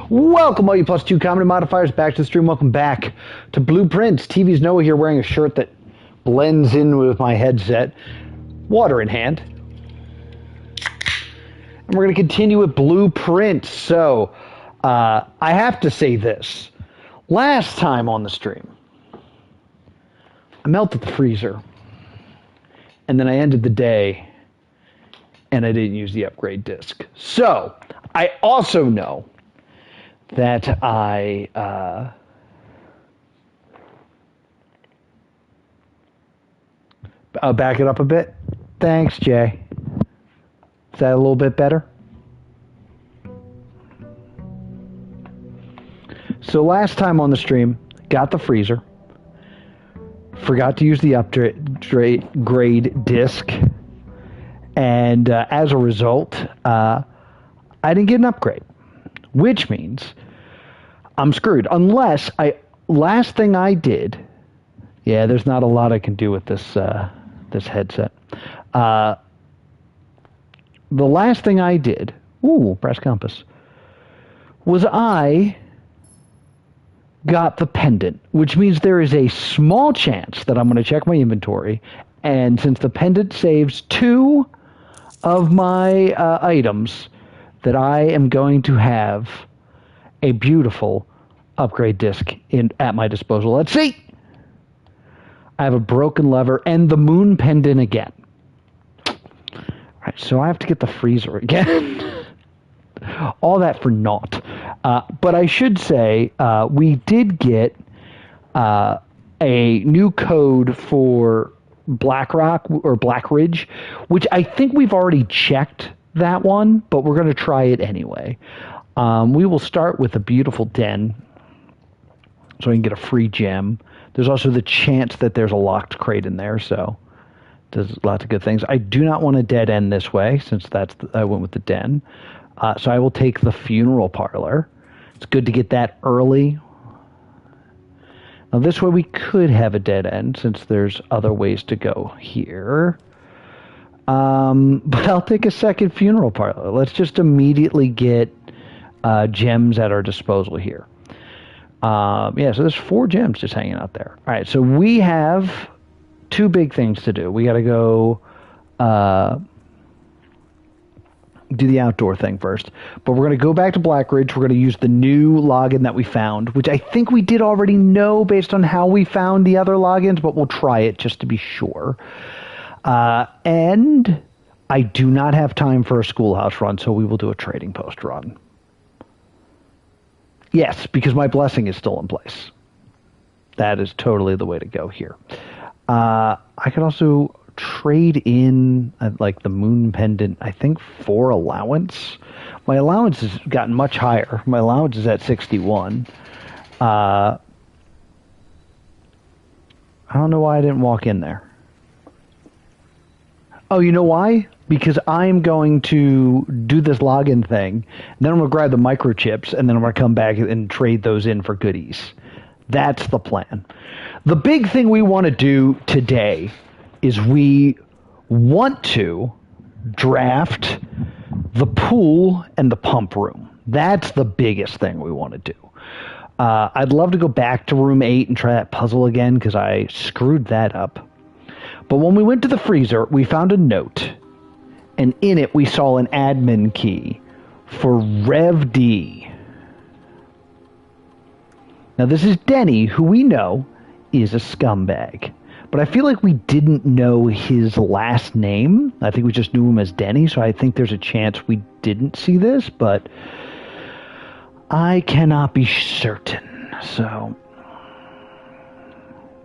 Welcome, all you plus two comedy modifiers, back to the stream. Welcome back to Blueprints. TV's Noah here wearing a shirt that blends in with my headset. Water in hand. And we're going to continue with Blueprints. So, I have to say this. Last time on the stream, I melted the freezer. And then I ended the day, and I didn't use the upgrade disc. So, I also know that I'll back it up a bit. Thanks, Jay. Is that a little bit better? So last time on the stream, got the freezer, forgot to use the upgrade disc, and as a result, I didn't get an upgrade. Which means I'm screwed. Unless last thing I did, yeah, there's not a lot I can do with this this headset. The last thing I did, press compass, was I got the pendant, which means there is a small chance that I'm going to check my inventory, and since the pendant saves 2 of my items, that I am going to have a beautiful upgrade disc at my disposal. Let's see. I have a broken lever and the moon pendant again. All right, so I have to get the freezer again. All that for naught. But I should say we did get a new code for Blackrock or Black Ridge, which I think we've already checked that one, but we're going to try it anyway. We will start with a beautiful den, so we can get a free gem. There's also the chance that there's a locked crate in there, so there's lots of good things. I do not want a dead end this way, since I went with the den. So I will take the funeral parlor. It's good to get that early. Now this way we could have a dead end, since there's other ways to go here. But I'll take a second funeral parlor. Let's just immediately get gems at our disposal here. So there's 4 gems just hanging out there. All right, so we have 2 big things to do. We got to go do the outdoor thing first. But we're going to go back to Black Ridge. We're going to use the new login that we found, which I think we did already know based on how we found the other logins, but we'll try it just to be sure. And I do not have time for a schoolhouse run, so we will do a trading post run. Yes, because my blessing is still in place. That is totally the way to go here. I could also trade in like the moon pendant, I think, for allowance. My allowance has gotten much higher. My allowance is at 61. I don't know why I didn't walk in there. Oh, you know why? Because I'm going to do this login thing, then I'm going to grab the microchips, and then I'm going to come back and trade those in for goodies. That's the plan. The big thing we want to do today is we want to draft the pool and the pump room. That's the biggest thing we want to do. I'd love to go back to room 8 and try that puzzle again, because I screwed that up. But when we went to the freezer, we found a note, and in it we saw an admin key for Rev D. Now this is Denny, who we know is a scumbag. But I feel like we didn't know his last name. I think we just knew him as Denny, so I think there's a chance we didn't see this, but I cannot be certain. So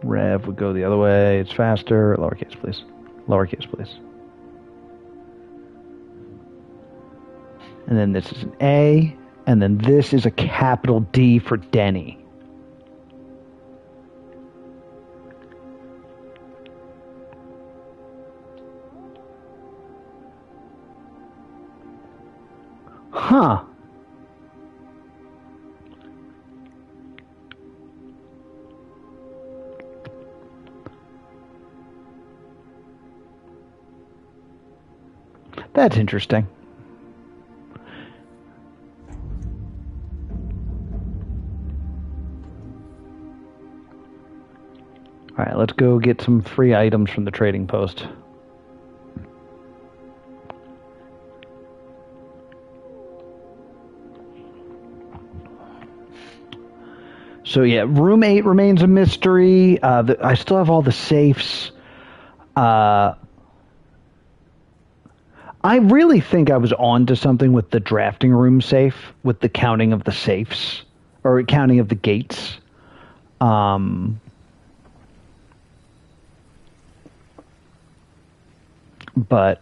Rev would go the other way. It's faster. Lowercase, please. Lowercase, please. And then this is an A. And then this is a capital D for Denny. Huh. That's interesting. All right, let's go get some free items from the trading post. So yeah, room 8 remains a mystery. I still have all the safes. I really think I was on to something with the drafting room safe, with the counting of the safes, or counting of the gates. But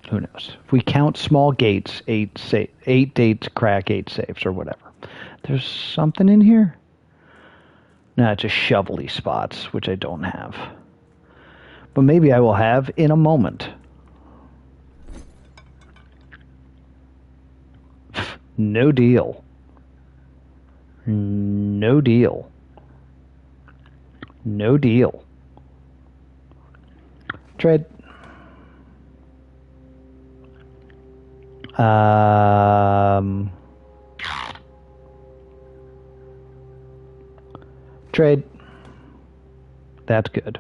who knows? If we count small gates, 8 gates crack 8 safes or whatever. There's something in here? No, it's just shovelly spots, which I don't have. But maybe I will have in a moment. No deal. No deal. No deal. Trade. Trade. That's good.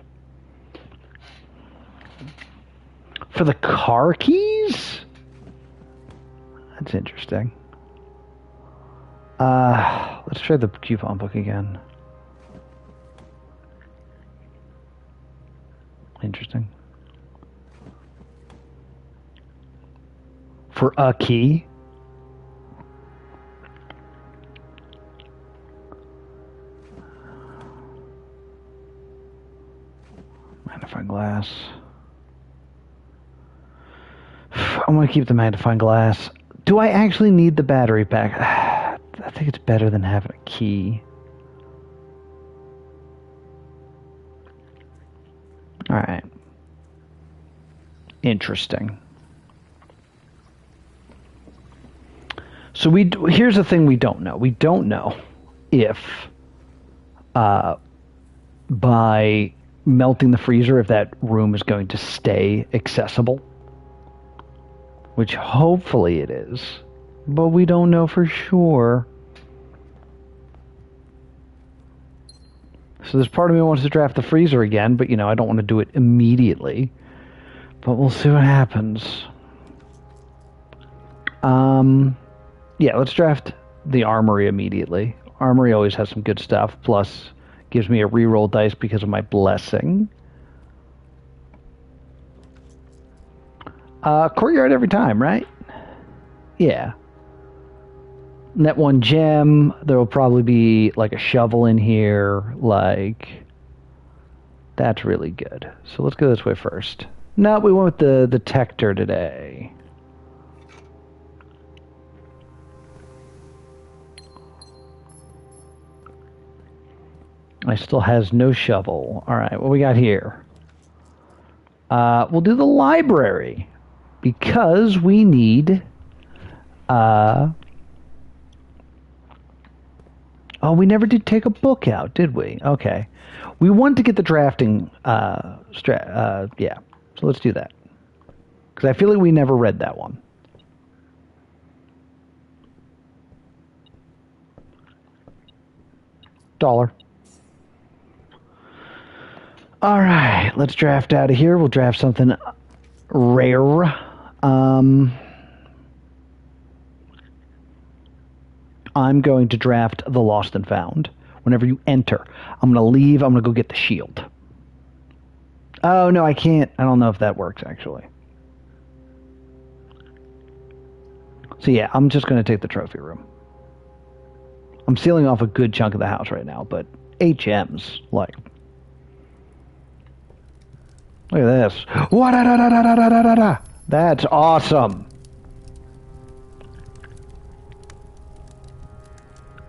For the car keys? That's interesting. Let's try the coupon book again. Interesting. For a key? Magnifying glass. I'm going to keep the magnifying glass. Do I actually need the battery pack? I think it's better than having a key. All right. Interesting. So here's the thing we don't know. We don't know if by melting the freezer, if that room is going to stay accessible. Which hopefully it is. But we don't know for sure. So there's part of me that wants to draft the freezer again, but I don't want to do it immediately. But we'll see what happens. Yeah, let's draft the armory immediately. Armory always has some good stuff, plus gives me a reroll dice because of my blessing. Courtyard every time, right? Yeah. Net 1 gem. There will probably be like a shovel in here. That's really good. So let's go this way first. No, we went with the detector today. I still has no shovel. All right, what we got here? We'll do the library because we need. Oh, we never did take a book out, did we? Okay, we wanted to get the drafting. Yeah, so let's do that because I feel like we never read that one. $1. All right, let's draft out of here. We'll draft something rare. I'm going to draft the Lost and Found. Whenever you enter, I'm going to leave. I'm going to go get the shield. Oh, no, I can't. I don't know if that works, actually. So, yeah, I'm just going to take the trophy room. I'm sealing off a good chunk of the house right now, but 8 gems, Look at this. That's awesome.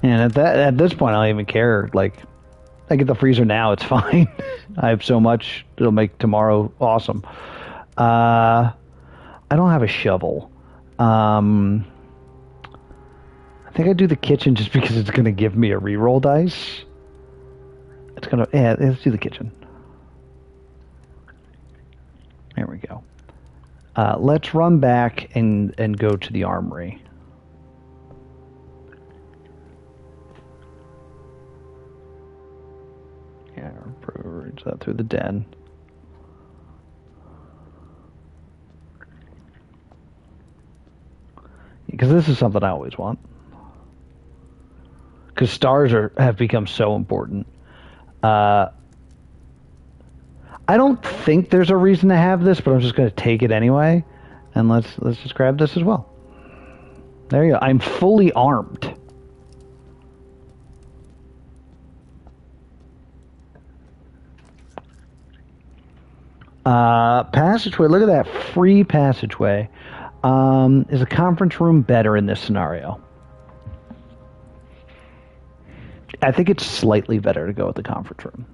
And at this point, I don't even care. I get the freezer now. It's fine. I have so much. It'll make tomorrow awesome. I don't have a shovel. I think I do the kitchen just because it's going to give me a reroll dice. It's going to... Yeah, let's do the kitchen. There we go. Let's run back and go to the armory. Reach that through the den. Because this is something I always want. Because stars have become so important. I don't think there's a reason to have this, but I'm just going to take it anyway. And let's just grab this as well. There you go. I'm fully armed. Passageway. Look at that free passageway. Is a conference room better in this scenario? I think it's slightly better to go with the conference room.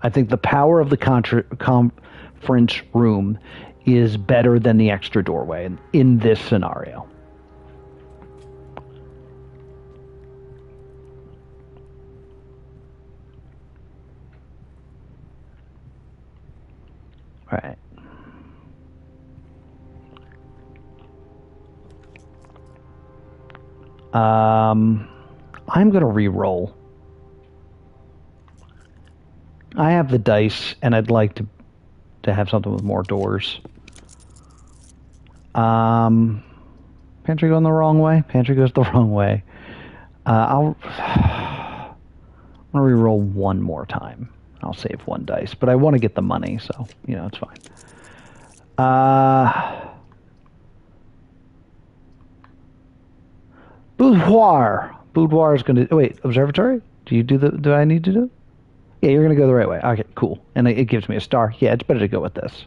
I think the power of the conference room is better than the extra doorway in this scenario. All right. I'm going to re-roll. I have the dice, and I'd like to have something with more doors. Pantry going the wrong way? Pantry goes the wrong way. I'm going to re-roll one more time. I'll save one dice, but I want to get the money, so, you know, it's fine. Boudoir. Boudoir is going to... Wait, observatory? Do I need to do it? Yeah, you're going to go the right way. Okay, cool. And it gives me a star. Yeah, it's better to go with this.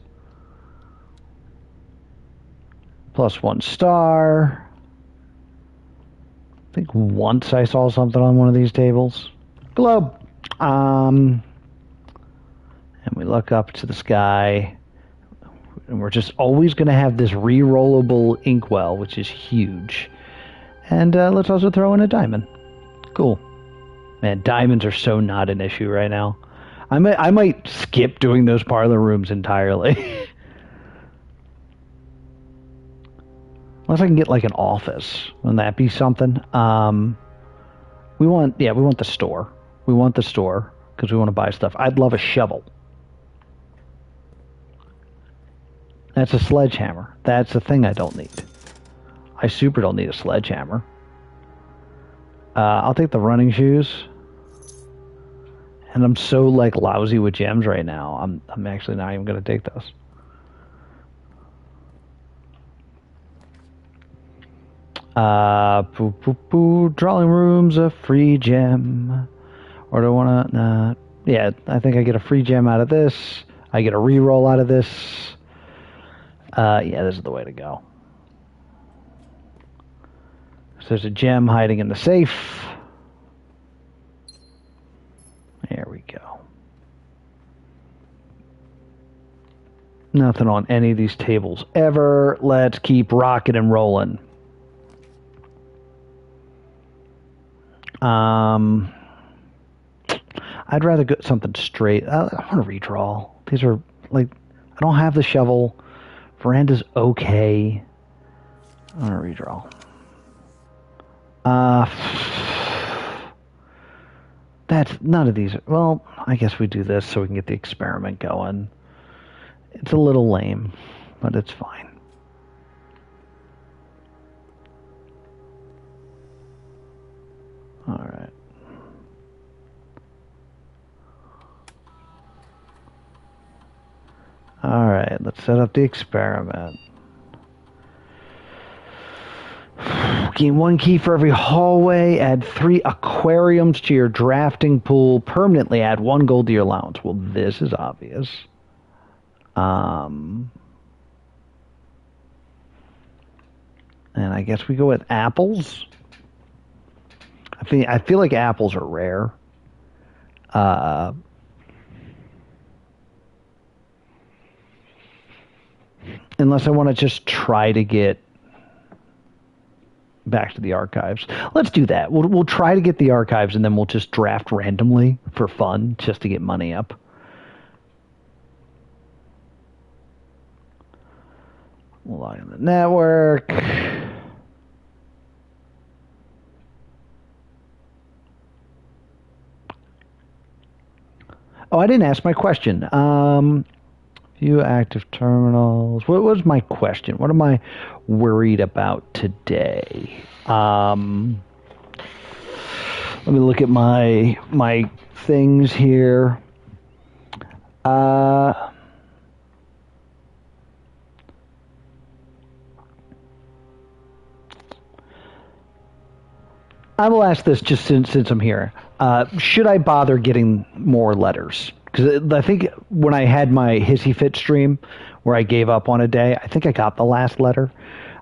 +1 star. I think once I saw something on one of these tables. Globe. And we look up to the sky. And we're just always going to have this re-rollable inkwell, which is huge. And let's also throw in a diamond. Cool. Man, diamonds are so not an issue right now. I might skip doing those parlor rooms entirely. Unless I can get like an office. Wouldn't that be something? We want the store. We want the store because we want to buy stuff. I'd love a shovel. That's a sledgehammer. That's the thing I don't need. I super don't need a sledgehammer. I'll take the running shoes. And I'm so like lousy with gems right now. I'm actually not even going to take those. Drawing room's a free gem. Or do I want to... yeah, I think I get a free gem out of this. I get a reroll out of this. Yeah, this is the way to go. So there's a gem hiding in the safe. There we go. Nothing on any of these tables ever. Let's keep rocking and rolling. I'd rather get something straight. I want to redraw. These are like, I don't have the shovel. Veranda's okay. I want to redraw. That's none of these. Well, I guess we do this so we can get the experiment going. It's a little lame, but it's fine. All right. All right, let's set up the experiment. Gain 1 key for every hallway. Add 3 aquariums to your drafting pool. Permanently add 1 gold to your allowance. Well, this is obvious. And I guess we go with apples. I feel like apples are rare. Unless I want to just try to get back to the archives. Let's do that. We'll try to get the archives, and then we'll just draft randomly for fun, just to get money up. We'll log in the network. Oh, I didn't ask my question. Few active terminals. What was my question? What am I worried about today? Let me look at my things here. I will ask this just since I'm here. Should I bother getting more letters? Because I think when I had my Hissy Fit stream where I gave up on a day, I think I got the last letter.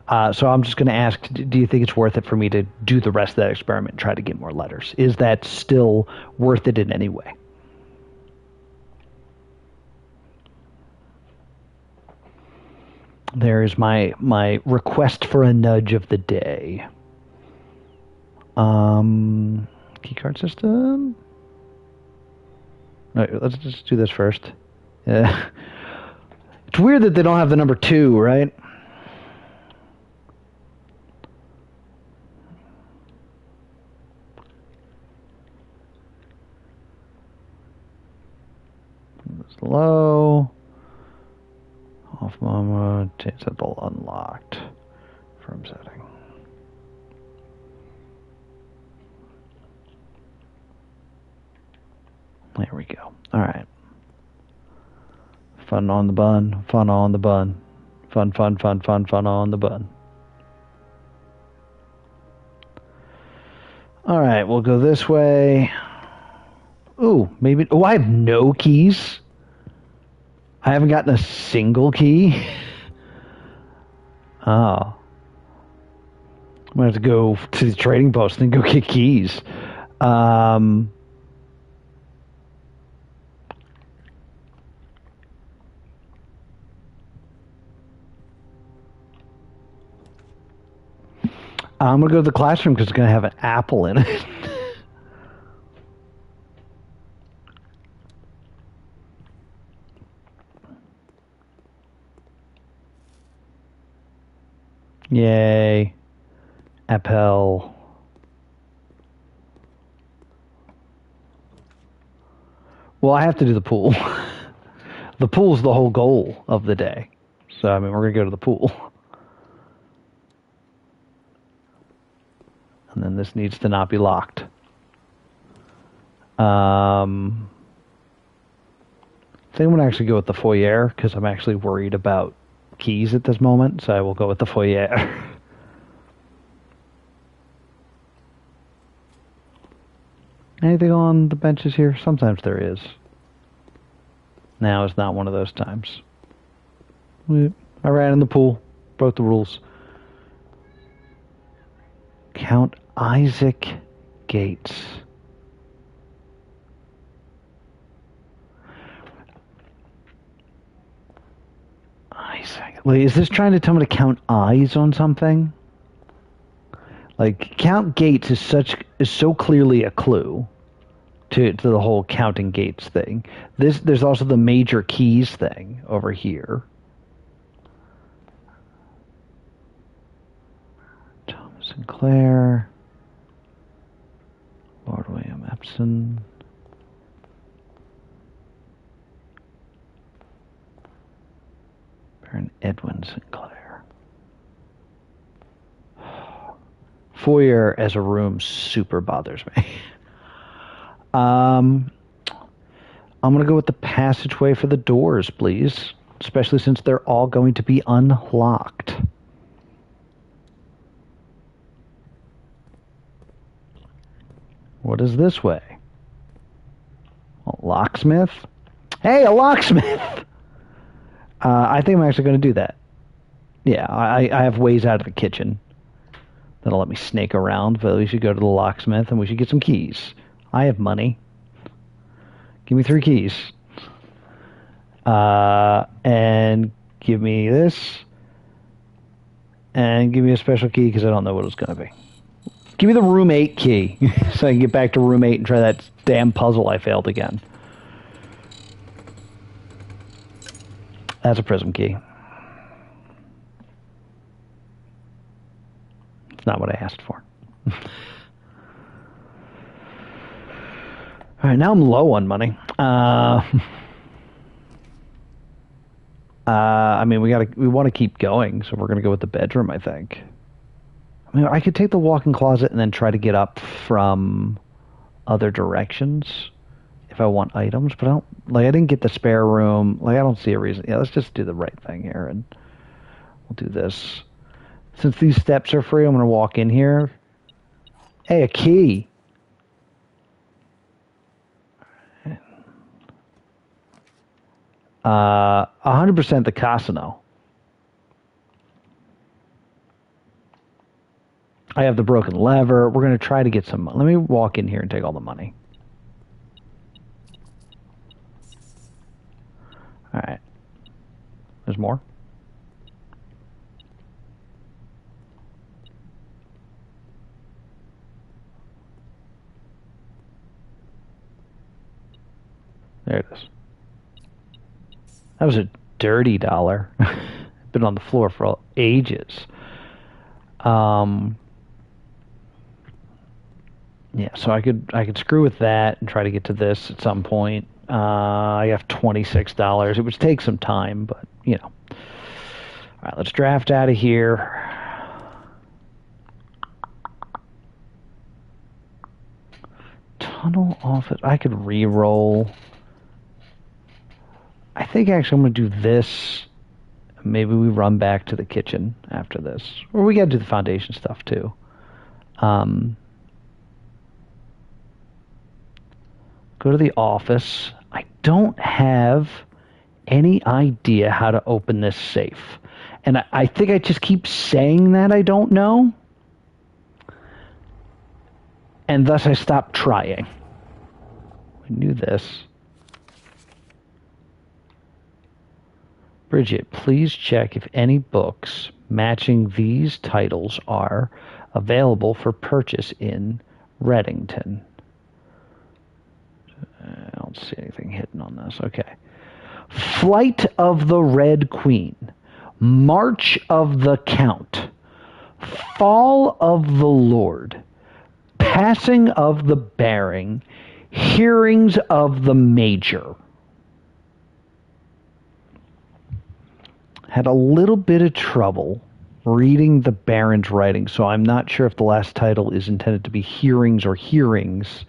So I'm just going to ask, do you think it's worth it for me to do the rest of that experiment and try to get more letters? Is that still worth it in any way? There's my request for a nudge of the day. Keycard system. All right, let's just do this first. Yeah. It's weird that they don't have the number 2, right? Low. Off mama. Change that all unlocked. Firm setting. There we go. All right. Fun on the bun. Fun on the bun. Fun on the bun. All right, we'll go this way. Ooh, maybe. Oh, I have no keys. I haven't gotten a single key. Oh. I'm going to have to go to the trading post and go get keys. I'm going to go to the classroom because it's going to have an apple in it. Yay. Apple. Well, I have to do the pool. The pool's the whole goal of the day. So, I mean, we're going to go to the pool. And then this needs to not be locked. I think I'm going to actually go with the foyer because I'm actually worried about keys at this moment. So I will go with the foyer. Anything on the benches here? Sometimes there is. Now is not one of those times. I ran in the pool. Broke the rules. Count Isaac Gates. Isaac. Wait, is this trying to tell me to count eyes on something? Like, count gates is so clearly a clue to the whole counting gates thing. There's also the major keys thing over here. Thomas Sinclair. Lord William Epson. Baron Edwin Sinclair. Foyer as a room super bothers me. I'm going to go with the passageway for the doors, please. Especially since they're all going to be unlocked. What is this way? A locksmith? Hey, a locksmith! I think I'm actually going to do that. Yeah, I have ways out of the kitchen that'll let me snake around, but we should go to the locksmith and we should get some keys. I have money. Give me 3 keys. And give me this. And give me a special key because I don't know what it's going to be. Give me the room 8 key so I can get back to room 8 and try that damn puzzle I failed again. That's a prism key. It's not what I asked for. All right, now I'm low on money. Uh, I mean, we want to keep going, so we're gonna go with the bedroom, I think. I mean, I could take the walk-in closet and then try to get up from other directions if I want items, but I don't like. I didn't get the spare room. Like, I don't see a reason. Yeah, let's just do the right thing here, and we'll do this. Since these steps are free, I'm gonna walk in here. Hey, a key. 100% the Casino. I have the broken lever. We're going to try to get some. Let me walk in here and take all the money. All right. There's more. There it is. That was a dirty dollar. Been on the floor for ages. Yeah, so I could screw with that and try to get to this at some point. I have $26. It would take some time, but you know. All right, let's draft out of here. Tunnel off it. I could re-roll. I think actually I'm going to do this. Maybe we run back to the kitchen after this. Or we got to do the foundation stuff too. Go to the office. I don't have any idea how to open this safe. And I think I just keep saying that I don't know. And thus I stopped trying. We knew this. Bridget, please check if any books matching these titles are available for purchase in Reddington. I don't see anything hidden on this. Okay. Flight of the Red Queen. March of the Count. Fall of the Lord. Passing of the Bearing. Hearings of the Major. Had a little bit of trouble reading the Baron's writing, so I'm not sure if the last title is intended to be hearings or hearings,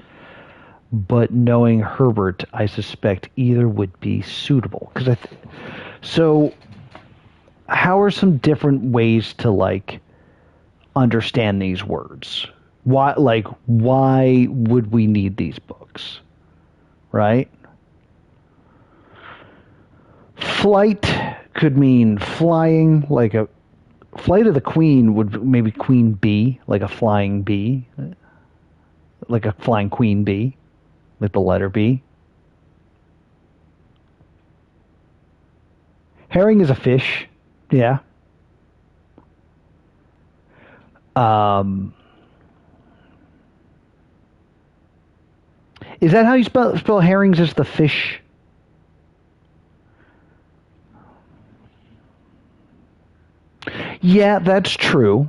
but knowing Herbert, I suspect either would be suitable. So, how are some different ways to, like, understand these words? Why would we need these books? Right? Flight could mean flying, like a flight of the queen would maybe queen bee, like a flying bee, like a flying queen bee, like the letter B. Herring is a fish, yeah. Is that how you spell herrings? As the fish? Yeah, that's true.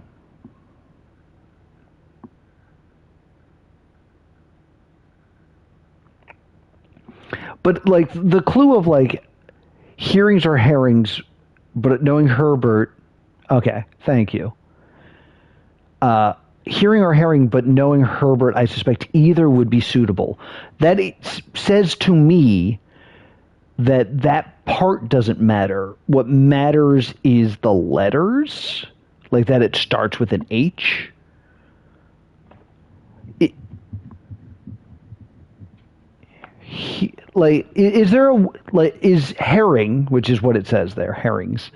But like the clue of like hearings are herrings, but knowing Herbert, okay, thank you. Hearing or herring, but knowing Herbert, I suspect either would be suitable. That says to me that that part doesn't matter. What matters is the letters, like that it starts with an H. Is there a is herring, which is what it says there, herrings,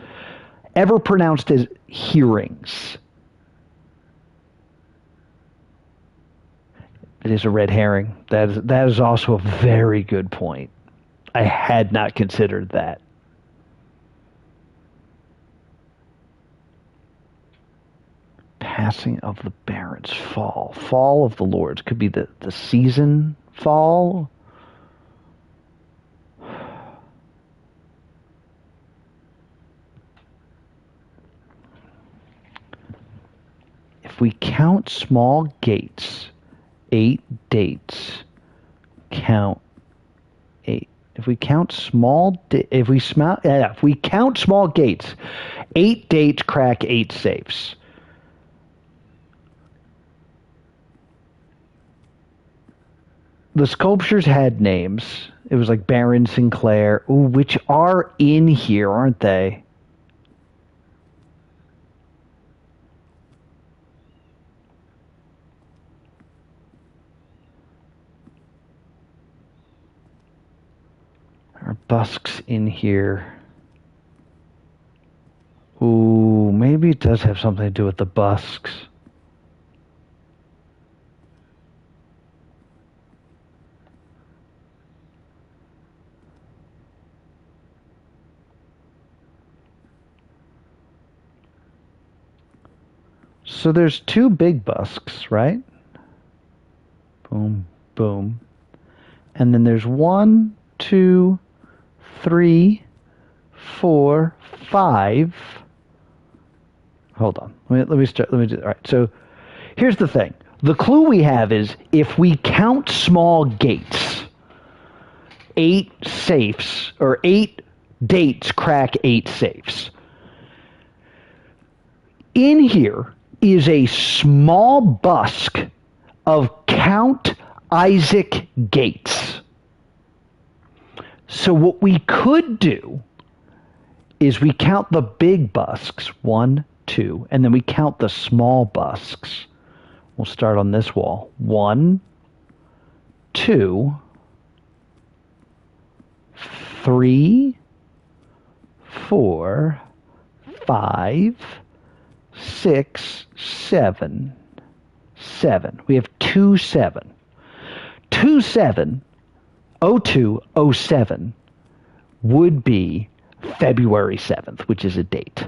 ever pronounced as hearings? It is a red herring. That is also a very good point. I had not considered that. Passing of the Barons. Fall. Fall of the Lords. Could be the season fall. If we count small gates, 8 dates, count 8. If we count small, if we count small gates, 8 dates crack 8 safes. The sculptures had names. It was like Baron Sinclair, which are in here, aren't they? Are busks in here? Ooh, maybe it does have something to do with the busks. So there's 2 big busks, right? Boom, boom. And then there's 1, 2, 3, 4, 5. Hold on. Let me start. Let me do. All right. So here's the thing. The clue we have is if we count small gates, 8 safes or 8 dates crack 8 safes. In here is a small busk of Count Isaac Gates. So what we could do is we count the big busks, 1, 2, and then we count the small busks. We'll start on this wall. 1, 2, 3, 4, 5, 6, 7. 7. We have 2, 7. 2, 7, 02, 07 would be February 7th, which is a date.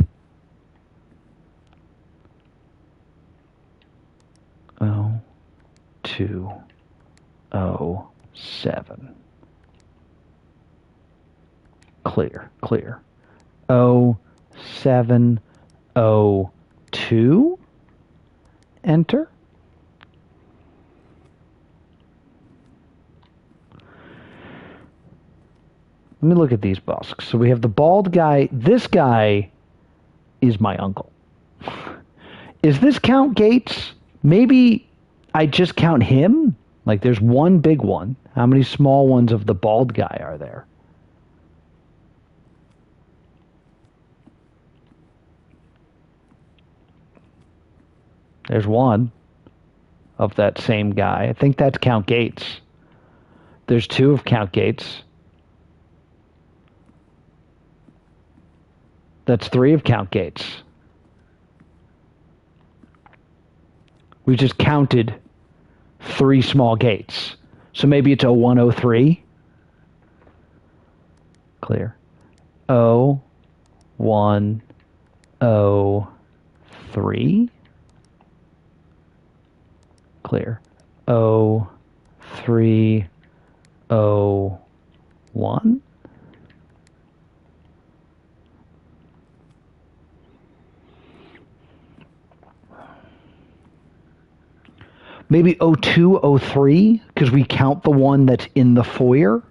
02, 07. Clear, clear. 07, 02. Enter. Let me look at these busks. So we have the bald guy. This guy is my uncle. Is this Count Gates? Maybe I just count him? Like there's 1 big one. How many small ones of the bald guy are there? There's 1 of that same guy. I think that's Count Gates. There's 2 of Count Gates. That's 3 of Count Gates. We just counted 3 small gates. So maybe it's 0103. Clear. 0103. Clear. 0301. Maybe 0203, because we count the one that's in the foyer.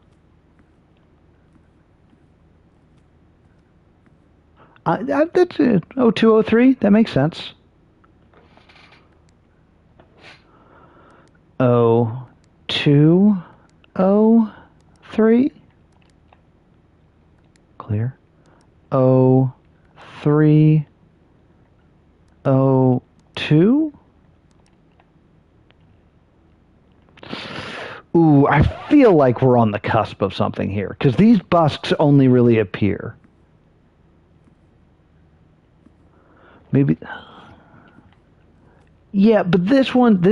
That's it. 0203, that makes sense. 0203. Clear. 0302. Ooh, I feel like we're on the cusp of something here, because these busks only really appear. Maybe... Yeah, but this one,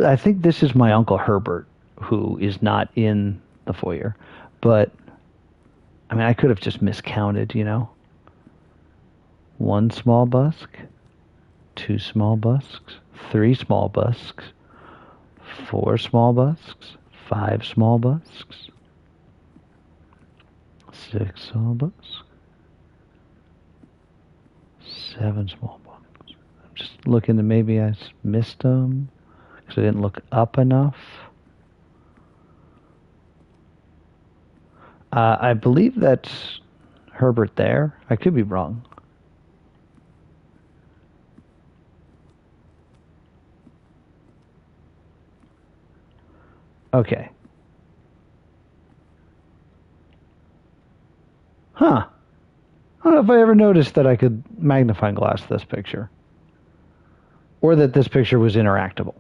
I think this is my Uncle Herbert, who is not in the foyer. But, I mean, I could have just miscounted, you know? 1 small busk, 2 small busks, 3 small busks, 4 small busks, 5 small busks, 6 small busks, 7 small busks. I'm just looking to maybe I missed them because I didn't look up enough. I believe that's Herbert there. I could be wrong. Okay. Huh. I don't know if I ever noticed that I could magnifying glass this picture. Or that this picture was interactable.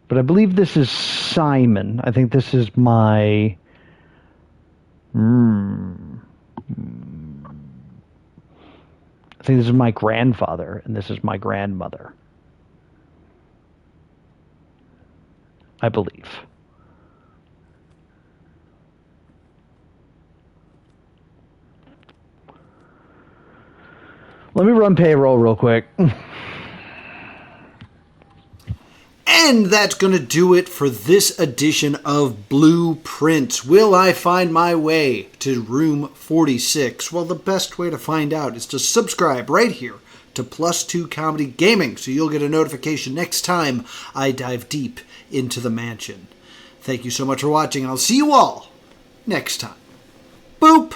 But I believe this is Simon. I think this is my... I think this is my grandfather, and this is my grandmother. I believe. Let me run payroll real quick. And that's going to do it for this edition of Blueprints. Will I find my way to room 46? Well, the best way to find out is to subscribe right here to Plus 2 Comedy Gaming, so you'll get a notification next time I dive deep into the mansion. Thank you so much for watching, and I'll see you all next time. Boop!